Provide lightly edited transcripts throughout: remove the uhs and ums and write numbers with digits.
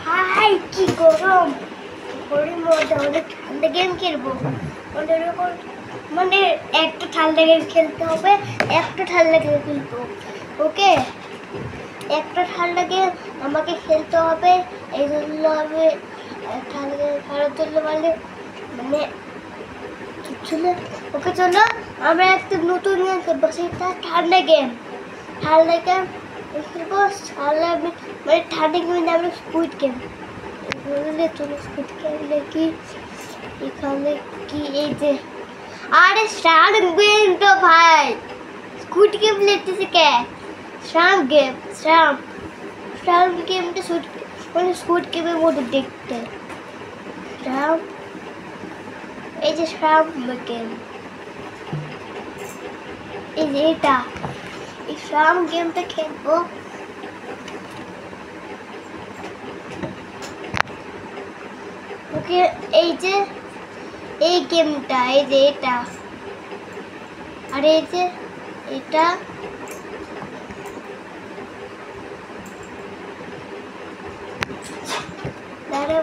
High কি গরম, গরমের মধ্যে আমাদের ঠান্ডা গেম খেলবো। মানে একটা ঠান্ডা গেম খেলতে হবে, একটা ঠান্ডা গেম খেলবো। ওকে, একটা ঠান্ডা গেম আমাকে খেলতে হবে। এই জন্য আমি ঠান্ডা গেম খেলার জন্য মানে চলো। ওকে চলো, আমরা একটা নতুন গেম খেলবো, সেটা ঠান্ডা গেম। ঠান্ডা গেম খেলবো, আমি মানে ঠান্ডা গেম আমরা স্কুইড গেম বললে। চলো স্কুইড গেম দেখি এখানে কি। এই যে আরে শার্ক গেম তো ভাই, স্কুইড গেম লেটেছে কে? শার্ক গেম, শার্ক গেমটা মানে স্কুইড গেমের মতো দেখতে। শার্ক, এই যে শার্ক গেম, এই যে এটা, এই শার্ক গেমটা খেলবো। ওকে, এই যে এই গেমটা, এই যে এটা, আর এই যে এটা।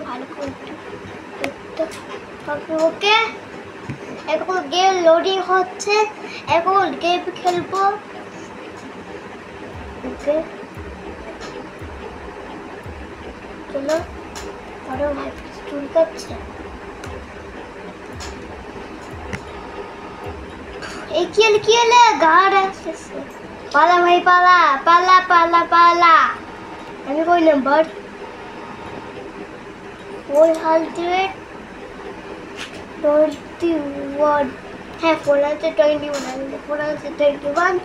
ভালো করে ওকে, এখন গেম লোডিং হচ্ছে, এখন গেম খেলবো। ওকে চলো, আরো ভাই চুল কাটছে। এই কি হলে গাড় আসতেছে। পালা ভাই পালা পালা পালা পালা। আমি কই নাম্বার? 421। হ্যাঁ 421।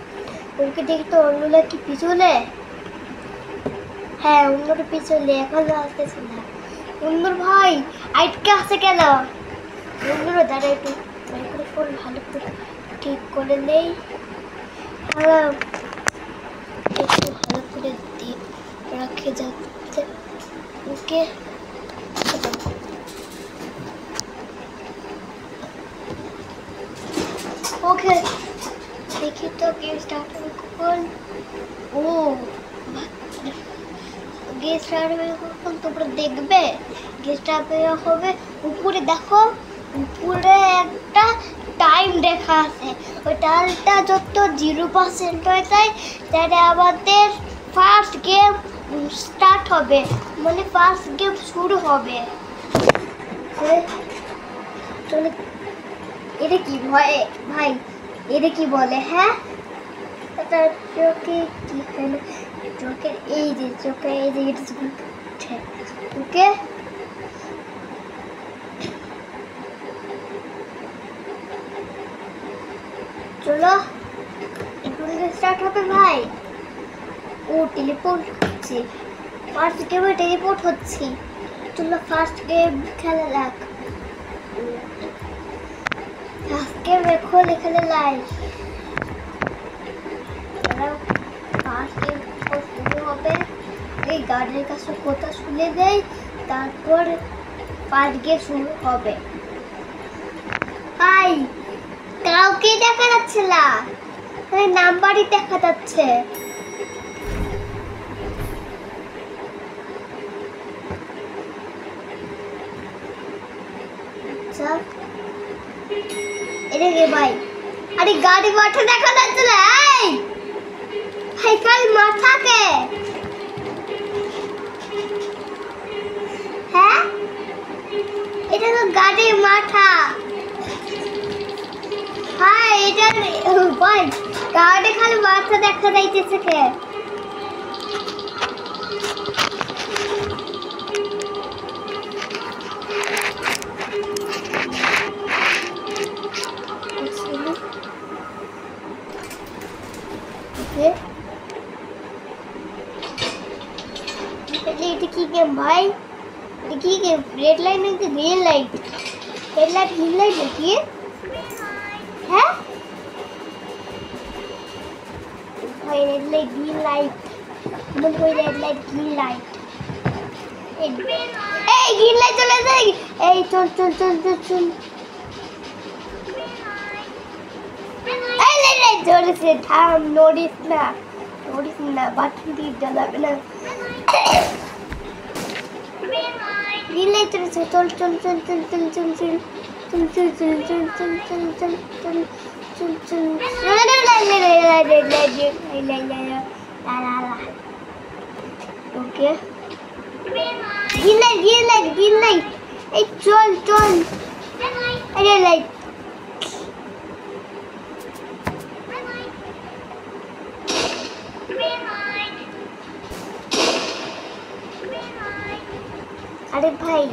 ওকে দেখি তো অন্যরা কি পিছলে। হ্যাঁ অন্যরা পিছলে, এখন আসতেছে না। অন্যর ভাই আইটকে আসে কেন? অন্যরা দাঁড়া, একটু মাইক্রোফোন ভালো করে ঠিক করে নেই। একটু ভালো করে দিয়ে রাখে যাচ্ছে। ওকে ওকে দেখি তো গেম স্টার্ট হবে কখন। ও গেম স্টার্ট হবে কখন তোমরা দেখবে। গেম স্টার্ট হবে, উপরে দেখো, উপরে একটা টাইম দেখা আছে। ওই টাইমটা যত 0% হয়ে যায় তাহলে আমাদের ফার্স্ট গেম স্টার্ট হবে, মানে ফার্স্ট গেম শুরু হবে। চলে, এটা কি ভয় ভাই, এটা কি বলে? হ্যাঁ চোখে কি হলো, চোখের এই যে চোখে এই যে এটা উঠে। ওকে চলো, এখন স্টার্ট হবে ভাই। ও টেলিপোর্ট হচ্ছে, ফার্স্ট গেমে টেলিপোর্ট হচ্ছে। চলো ফার্স্ট গেম খেলা যাক। ফার্স্ট গেম এখন এখানে লাইভ। ফার্স্ট গেম শুরু হবে, এই গার্ডের কাছে কথা শুনে দেয়, তারপর ফার্স্ট গেম শুরু হবে। ভাই কাউকে দেখা যাচ্ছে না, নাম্বারই দেখা যাচ্ছে। আচ্ছা এটা কে ভাই? আরে গাড়ি মাথা দেখা যাচ্ছে না। এই ভাই কাল মাথাকে, হ্যাঁ এটা তো গাড়ির মাথা। হ্যাঁ এটা ভাই গাড়ি খালি মাথা দেখা যাইতেছে কে? এটা কি গেম ভাই? এটা কি গেম? রেড লাইট নাকি green light? Red light green light নাকি? হ্যাঁ ভাই রেড লাইট গ্রিন লাইট, মনে হয় রেড লাইট গ্রিন লাইট। এই গ্রিন লাইট চলে যায়। এই চল চল চল চল চল। এই লাইট চলেছে, থাম নড়িস না। ওরিস না বাটি দিয়ে জ্বালাবে না রিলে চল চল চল চল চল চল চল চল চল চল চল চল চল চল চল চল চল ওকে গ্রিন লাইট এই চল চল আরে লাইট আরে ভাই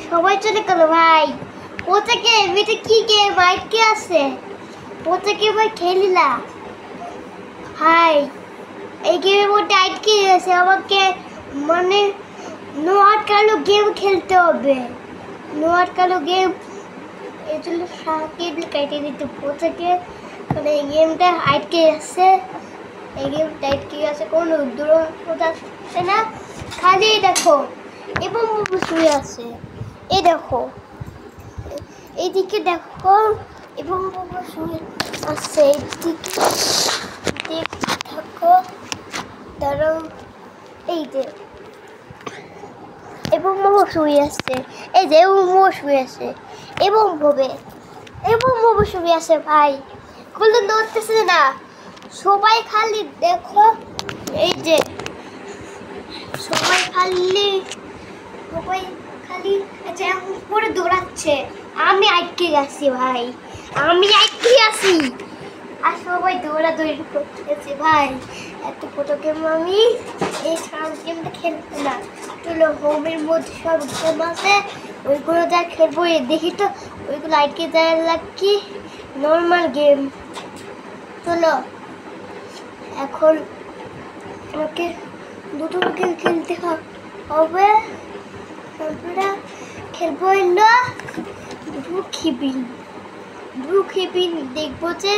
সবাই চলে গেল ভাই ও থেকে এটা কি গেম মাইক কে আছে ও থেকে ভাই খেলিলা ভাই এই গেমের মধ্যে আটকে গেছে আমাকে মানে নো আটকালো গেম খেলতে হবে নো আটকালো গেম এই জন্য কেবল কেটে দিতে থেকে মানে এই গেমটা আটকে গেছে এই গেমটা আটকে গেছে কোনো দূর যাচ্ছে না খালি দেখো এবং শুয়ে আছে এই দেখো এইদিকে দেখো এবং শুয়ে আছে এইদিকে থাকো ধরো এই যে এবং মোমো শুয়ে আসছে এই যে মোমো শুয়ে আছে এবং মোমো শুয়ে আছে ভাই গুলো নড়তেছে না সবাই খালি দেখো এই যে সবাই খালি উপরে দৌড়াচ্ছে আমি আটকে গেছি ভাই আমি আটকে আছি আর সবাই দৌড়াদৌড়ি করতেছে ভাই এত ছোট গেম আমি এই গেমটা খেলতে না চলো হোমের মধ্যে সব গেম আছে ওইগুলো যা খেলবো দেখি তো ওইগুলো আটকে যায় কি নর্মাল গেম চলো এখন আমাকে দুটো গেম খেলতে হবে আমরা খেলবো হলো ব্রুকেবিল দেখবো যে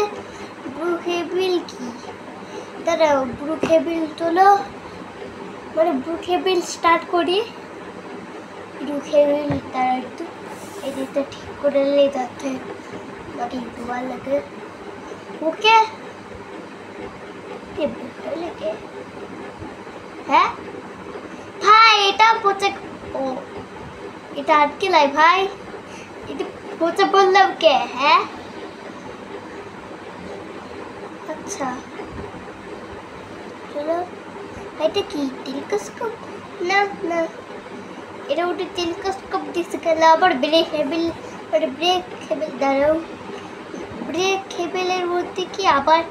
ব্রুকেবিল কি দাঁড়াও ব্রুকেবিল তোলো মানে ব্রুকেবিল স্টার্ট করি ব্রুকেবিল তার একটু এই দিকটা ঠিক করে নিলে যাতে বাকি ভালো লাগে ওকে লেগে হ্যাঁ ভাই এটা পচে ও এটা আটকে লাই ভাই এটা পচে বললাম কে হ্যাঁ আচ্ছা চলো এটা কি টেলিস্কোপ না না এটা ওটা টেলিস্কোপ দিচ্ছে খেলা আবার ব্রেক হেবেল দাঁড়াও ব্রেক হেবেলের মধ্যে কি আবার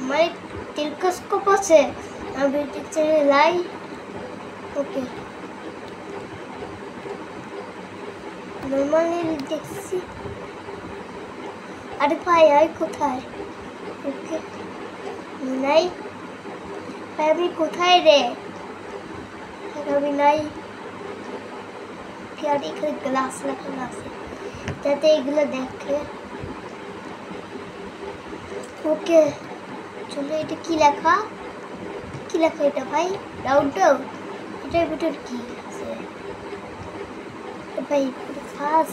মানে টেলিস্কোপ আছে আমি লাই ওকে নর্মালি দেখছি আরে ভাই আই কোথায় ওকে নাই ভাই আমি কোথায় রে আমি নাই আর এখানে গ্লাস লাগানো আছে যাতে এগুলো দেখে ওকে চলো এটা কি লেখা এটা ভাই রাউন্ড এটার ভিতর কি আছে ভাই ফাস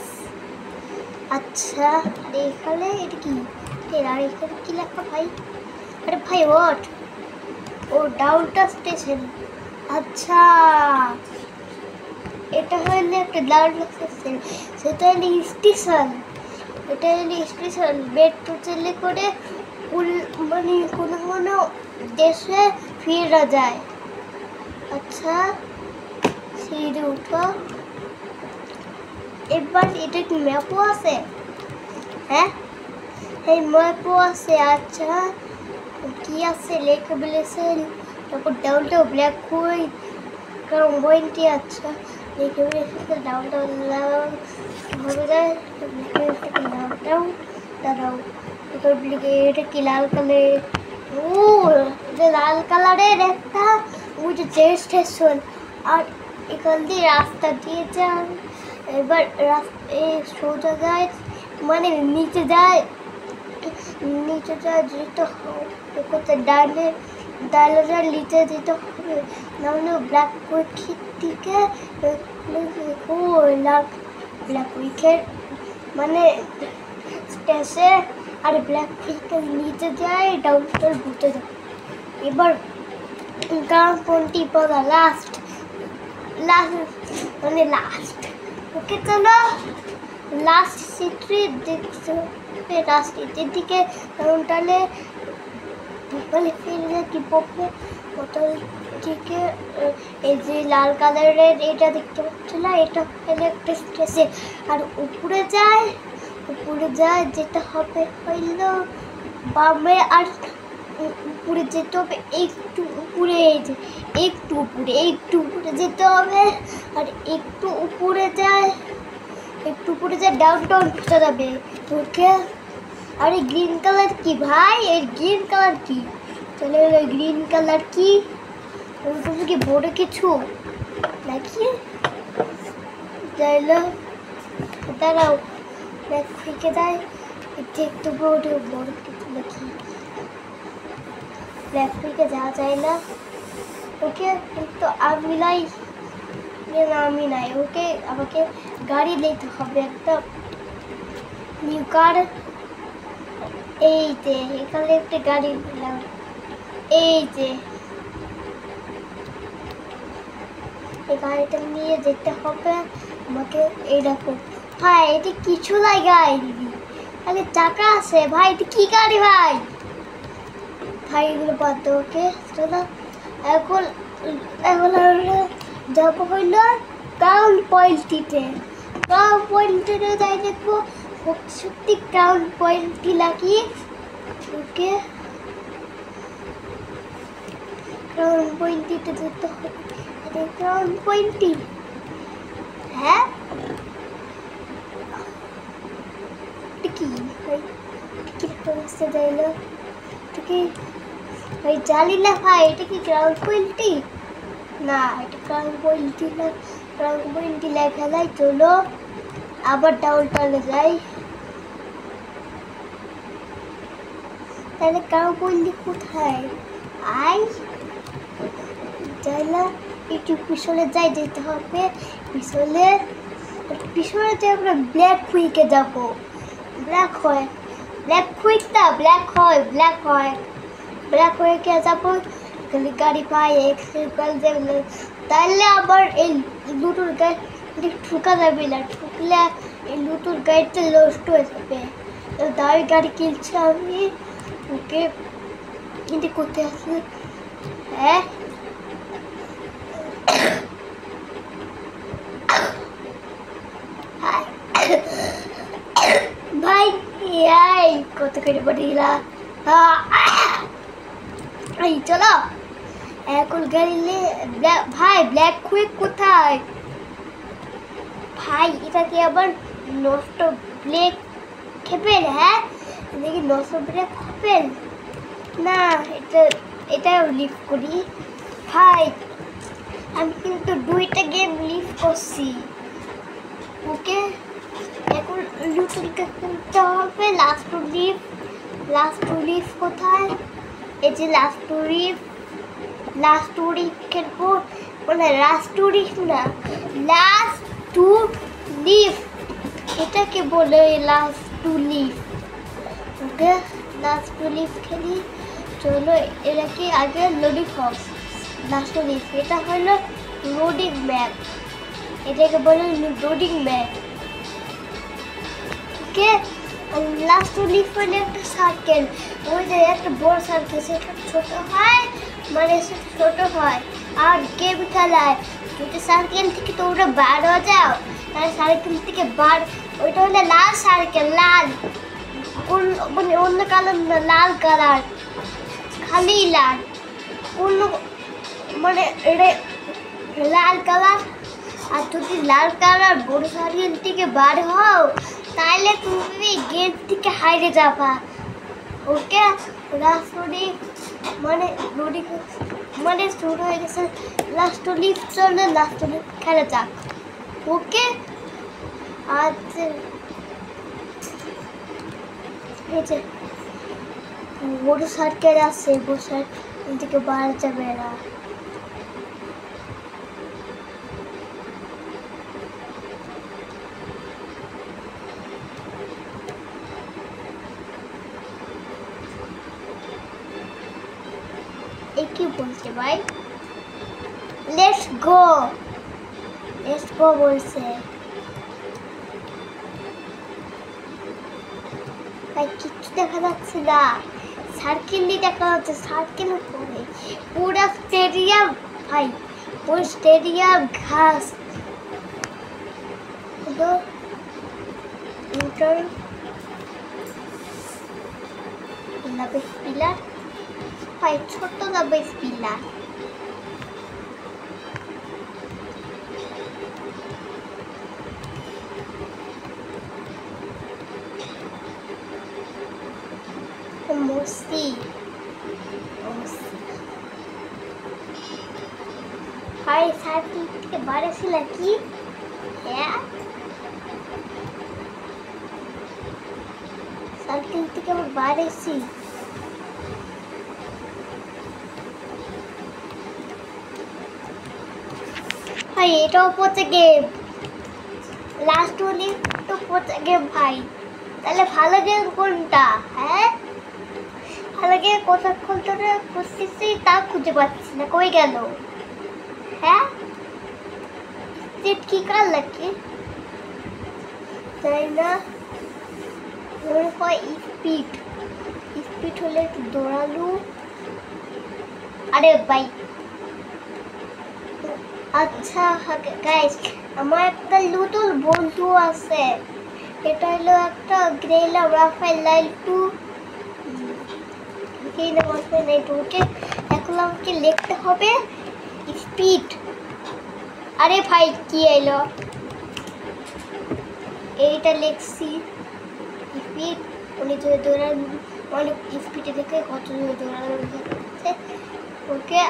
আচ্ছা এখানে এটা কি আর এখানে কি লেখা ভাই আরে ভাই হোয়াট ও ডাউনটাউন স্টেশন আচ্ছা এটা হলো একটা ডাউনটাউন স্টেশন সেটা হলো স্টেশন এটা হলো স্টেশন মেট্রো চলে করে মানে কোনো দেশে ফিরা যায় আচ্ছা সিঁড়ি উঠো এবার এটা কি ম্যাপও আছে হ্যাঁ এই ম্যাপও আছে আচ্ছা কি আছে লেখা বলেছে তারপর ডাউনটাও ব্ল্যাক হই কারণ বইনটি আচ্ছা লেখা বলেছে ডাউনটাও ভাবে যায় ডাউনটাও দাঁড়াও এটা কি লাল কালারের ও এটা লাল কালারের একটা ওই যে স্টেশন আর এখান দিয়ে রাস্তা দিয়ে যান এবার সোজা যায় মানে নিচে যায় যেতে হবে ডালে নিচে যেতে হবে নাহলে ব্ল্যাক কোয়ের দিকে ও ব্ল্যাক উইকেট মানে স্টেশে আর ব্ল্যাক উইকেট নিচে যায় ডাউনস্টার ঘুরতে যায়। এবার গ্রাউন্ড 20 পড়া লাস্ট মানে লাস্ট। ওকে চলো লাস্ট সিটে দেখছো লাস্ট সিটের দিকে কাউন্টারে মানে ফিরে কি পড়বে বোতল থেকে এই যে লাল কালারের এটা দেখতে পাচ্ছি না, এটা হলো একটা স্টেশন। আর উপরে যায় যেটা হবে হইল বামে, আর উপরে যেতে হবে একটু উপরে, একটু উপরে যেতে হবে। আর একটু উপরে যায় ডাউন পৌঁছে যাবে। ওকে আর এই গ্রিন কালার কি ভাই? এই গ্রিন কালার কি? তাহলে গ্রিন কালার কি? ওরকম কি বড় কিছু নাকি? দাঁড়াও থেকে যায় একটু বড় কিছু নাকি? ব্ল্যাক থেকে যাওয়া যায় না। ওকে কিন্তু আমি নাই, ওকে আমাকে গাড়ি নিতে হবে একটা নিউ কার। এই যে এখানে একটা গাড়ি নিলাম, এই যে এই গাড়িটা নিয়ে যেতে হবে আমাকে। এই দেখো ভাই এটা কিছু লাগাই দিবি, আরে চাকা আছে ভাই, এটা কি গাড়ি ভাই? এগুলো বাদ দাও। ওকে চলো এখন আমরা যাবো হইল ক্রাউন পয়েন্টটিতে। যাই দেখবো সত্যি ক্রাউন পয়েন্টটি লাগিয়ে। ওকে ক্রাউন পয়েন্টটিতে যেতে হবে। ক্রাউন পয়েন্টটি হ্যাঁ কি ভাই? কি রাস্তা যায় না কি ভাই? জানি না ভাই এটা কি ক্রাউন পয়েন্টটি? না এটা ক্রাউন পয়েন্টটি না, ক্রাউন পয়েন্টটি লেখা যায়। চলো আবার ডাউন টাউনে যাই। তাহলে ক্রাউন পয়েন্টটি কোথায়? যাই না, একটু পিছনে যেতে হবে। পিছনে যে আমরা ব্ল্যাক কুইকে যাবো। ব্ল্যাক হয়ে যাবো। গাড়ি পাই তাহলে আবার এই লুটোর গাড়ি ঠুকা যাবে না, ঠুকলে এই লুটোর গাড়িতে নষ্ট হয়ে যাবে। দামি গাড়ি কিনছি আমি। ওকে কিন্তু করতে আসি হ্যাঁ ভাই কত করে পড়িলা। এই চলো এখন গাড়ি ভাই ব্ল্যাক কুইক কোথায় ভাই? এটা কি আবার নষ্ট ব্রেক খেপেন? হ্যাঁ দেখি নষ্ট ব্রেক খেপেন না, এটা লিফট করি ভাই। আমি কিন্তু 2টা গেম লিফট করছি। ওকে এখন লুটুলকে কিনতে হবে। লাস্ট টু লিফট কোথায়? এই যে লাস্ট টু লিফট খেলবো, মানে লাস্ট টু লিফট না, লাস্ট টু লিফট এটাকে বলে last two lift. Okay last two lift খেলি। চলো এটাকে আগে লোডিং হোক। লাস্ট টু লিফট এটা হলো লোডিং ম্যাপ, এটাকে বলে loading map. Okay last two lift হলে একটা সার্কেল, ওই যে একটা বড় সার্কেল, সেটা ছোট হয় মানে ছোট হয়। আর গেম খেলায় যদি সার্কেল থেকে তোমরা বার হয়ে যাও, তাহলে সার্কেল থেকে বার, ওইটা হলো লাল সার্কেল, লাল মানে অন্য কালার না, লাল কালার, খালি লাল, অন্য মানে এটা লাল কালার। আর যদি লাল কালার বড় সার্কেল থেকে বার হও তাহলে তুমি গেম থেকে হারিয়ে যাবা। ওকে লাস্ট মানে শুরু হয়ে গেছে। লাস্ট লিফট চলে, লাস্ট লিফট খেলা যাক। ওকে আচ্ছা এই যে বড় সার্কেল আছে, বড় সার্কেল থেকে বার যাবে না। কি বলছে ভাই? লেটস গো বলছে। ভাই কিচ্ছু দেখা যাচ্ছে না, সার্কেলই দেখা যাচ্ছে, সার্কেল পরে পুরো স্টেডিয়াম ভাই, পুরো স্টেডিয়াম ঘাস। ইন্টার লাবেস পিলার ভাই, ছোট লাবেস পিলার। মস্তি ভাই, সার্কেল থেকে বাড়েছিল কি? হ্যাঁ, সার্কেল থেকে আবার বাড়েছি। ভাই এটাও পচে গেম, লাস্ট ওয়ানই তো পচে গেম ভাই। তাহলে ভালো গেম কোনটা? হ্যাঁ, ভালো গেম কতক্ষণ ধরে খুঁজতেছি, তা খুঁজে পাচ্ছি না, কই গেল? হ্যাঁ, কি কার লাগে তাই না? মনে হয় স্পিড হলে একটু দৌড়ালু। আরে ভাই, আচ্ছা গাইস, আমার একটা নতুন বন্ধু আছে, এটা হলো একটা গ্রেলা রাফায়েল লাইল 2 ওকে এখন আমাকে লিখতে হবে স্পিড। আরে ভাই কি এলো, এইটা লিখছি স্পিড। উনি যে দৌড়ানো অনেক স্পিডে দেখে কত জোরে দৌড়ানো যাচ্ছে। ওকে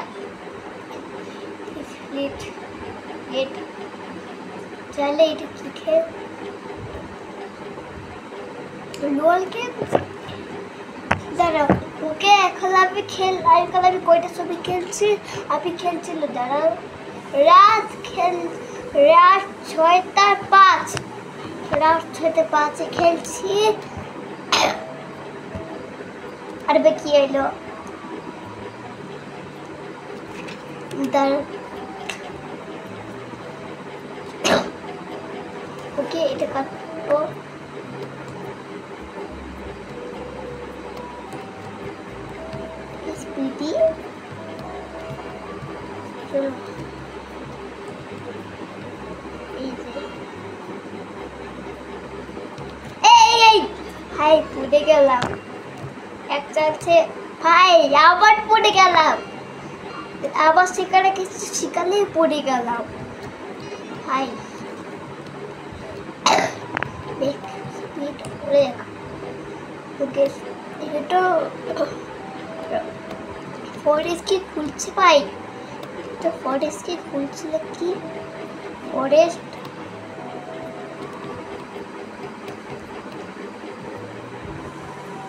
স্পিড এটা চাইলে এটা কি খেয়ে লোল গেম দাঁড়াও। ওকে এখন আমি আজকাল আমি কয়টা ছবি খেলছি, আমি খেলছিল দাঁড়াও রাত 6:05 খেলছি। আর বে কি এলো দাঁড়াও। ওকে এটা কাটবো। স্পিডি চলো, এই ভাই পড়ে গেলাম একটা আছে ভাই, আবার পড়ে গেলাম, আবার সেখানে কিছু শিখালেই পড়ে গেলাম ভাই। স্পিড করে ওকে এটা ফরেস্ট কি খুলছে ভাই, তো ফরেস্ট কি খুলছিল কি? ফরেস্ট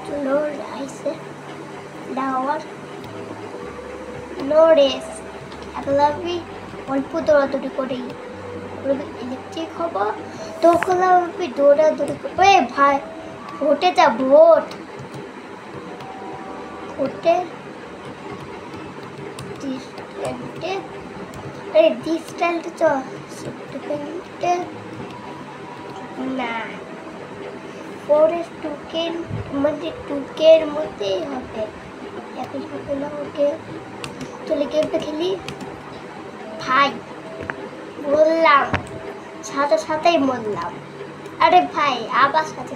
চলো রাইসে ডাওয়ার নো রেস, এখন আমি অল্প দৌড়াদৌড়ি করি, ইলেকট্রিক হবো তখন আমি দৌড়াদৌড়ি করবো। ভাই ভোটে যা ভোটে ডিস্ট্যান্টে না, ফরেস্ট টুকের মধ্যেই হবে, এখন হবে না। ওকে চলে গেমটা খেলি ভাই, বললাম সাথেই বললাম। আরে ভাই আবার সাথে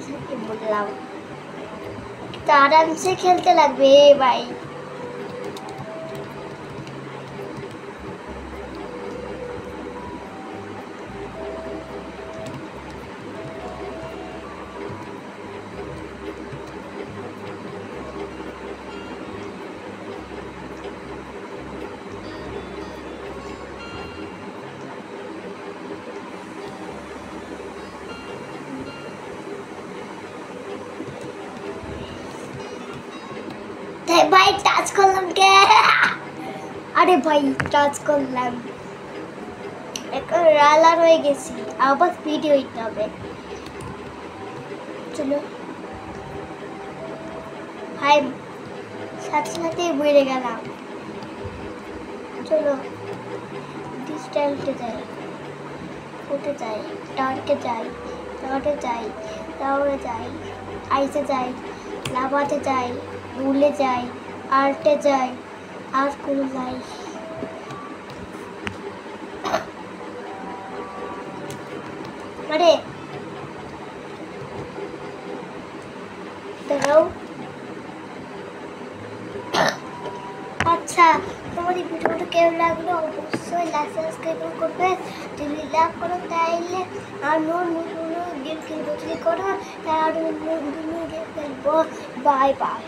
বললাম, তো আরামসে খেলতে লাগবে ভাই। ভাই টাচ করলাম কে? আরে ভাই টাচ করলাম, এখন রালার হয়ে গেছি, আবার স্পিড হইতে হবে। চলো ভাই সাথে বেড়ে গেলাম। চলো ডিজিটালতে যাই, কোথায় যাই, ডার্কে যাই, ডার্কে যাই, টাওয়ারে যাই, আইসে যাই, লাভাতে যাই, ভুলে যাই, আর্টে যাই, আর কোনো যাই। আরে দাঁড়াও। আচ্ছা, তোমাদের ভিডিওটা কেমন লাগলো অবশ্যই লাইক সাবস্ক্রাইব করবে। যদি লাইক করো তাইলে আর নতুন গেম খেলবো, যদি করো তাহলে নতুন গেম খেলবো। Bye bye.